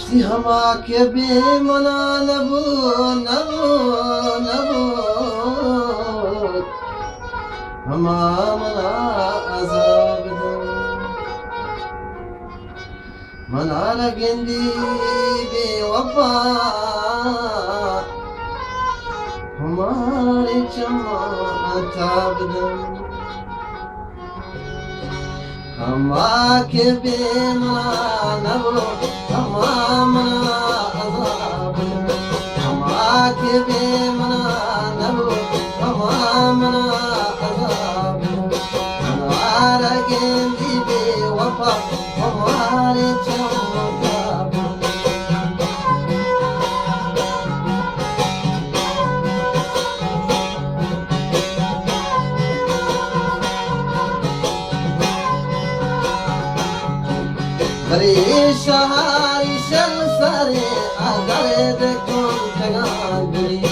کشتی هوا که بی منا نبود هما منا عذاب دن منا لگندی بی وفا ہمارے چما عذاب دن ہما کے بے منا نبود ہما منا عذاب دن ہما کے بے منا نبود ہما منا عذاب دن منا لگندی بی وفا ہمارے چما عذاب دن بری شهاری شل سری اگر دکن تگان گلی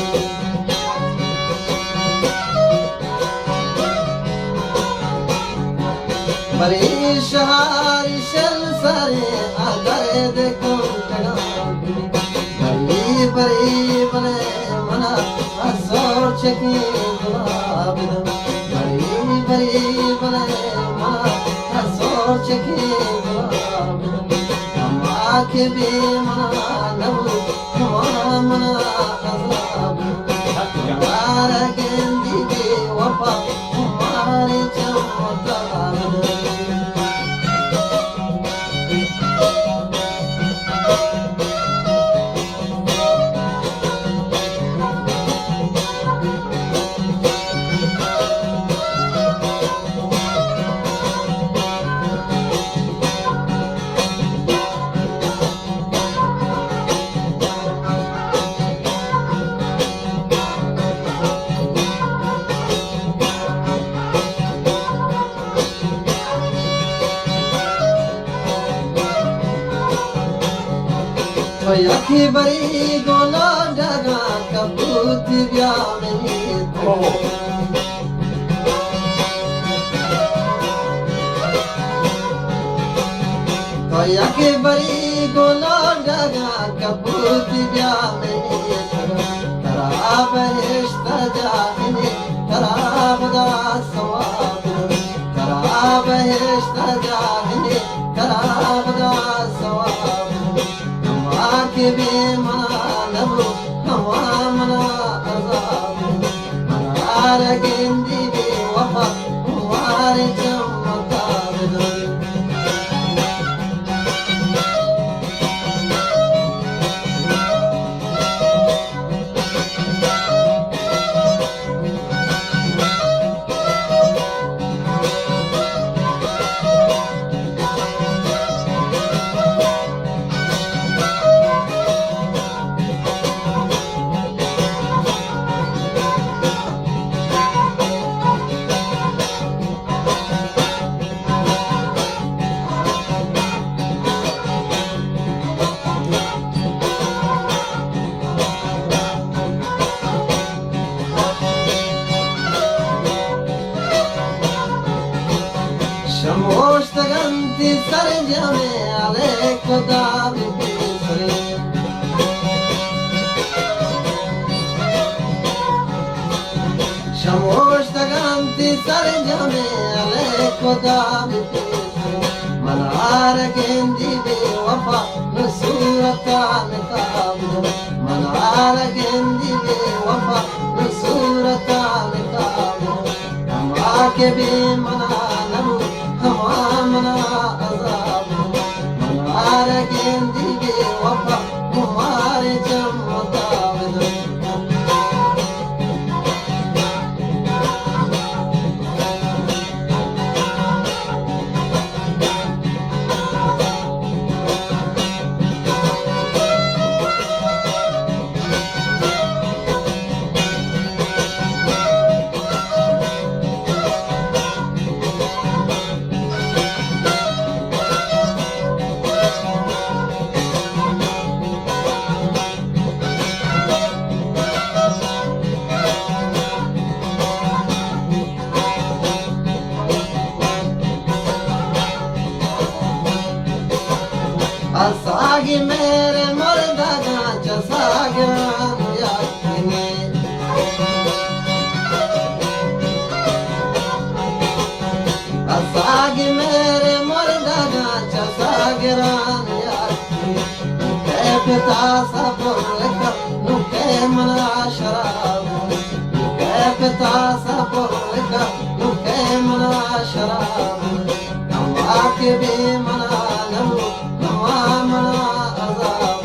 بری شهاری شل سری اگر دکن تگان گلی بری بری بله منا اثر چکی گلاب دم بری بری بله منا اثر چکی گلاب دم ہما کے بے منا نبود ہما منا عذاب ہمارا گندی بے وفا ہمارے چمکار تو یکی بری گولا جگا کبوت بیا منی تو یکی بری گولا جگا کبوت بیا منی ترا بہشت جاہنی ترا بدا ثواب ترا بہشت جاہنی ترا بدا ثواب کے بے منا نبود ہوا منا عذاب منا لگندی بے وفا ہمارے چمکار دن شموشتگنتی سر جمع علیک داوی پیسری شموشتگنتی سر جمع علیک داوی پیسری منار گندی بے وفا نصورتا نقاب منار گندی بے وفا نصورتا نقاب ہما کے بے منا نبود ہما منا عذاب ہمارا گندی بے وفا ہمارے چمکار मेरे मर्दा गांच सागरान याकिने सागी मेरे मर्दा गांच सागरान याकिने कैफता सबोलका नुके मना शराब कैफता सबोलका नुके मना शराब कमा के भी मना नमो कमा मना अजाब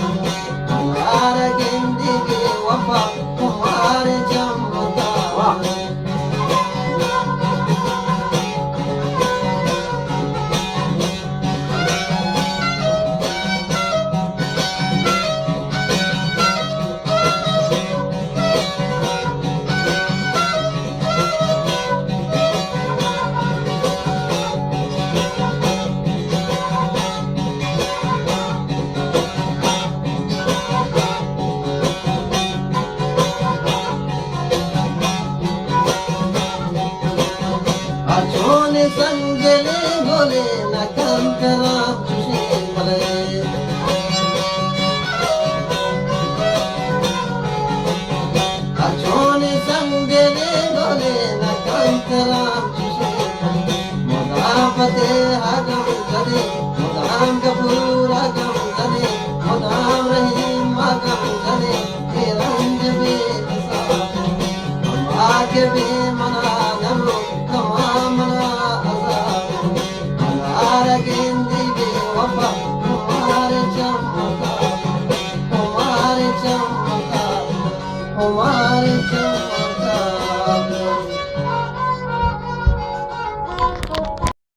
तुम्हारे जिंदगी वफा तुम्हारे जमता Achone sangele gole na kankara khushi male Achone sangele gole na kankara khushi male Mudafate hagam zade mudam kapur hagam zade mudam rahim hagam zade ranj be hisab aage be mana namu हमारे चमका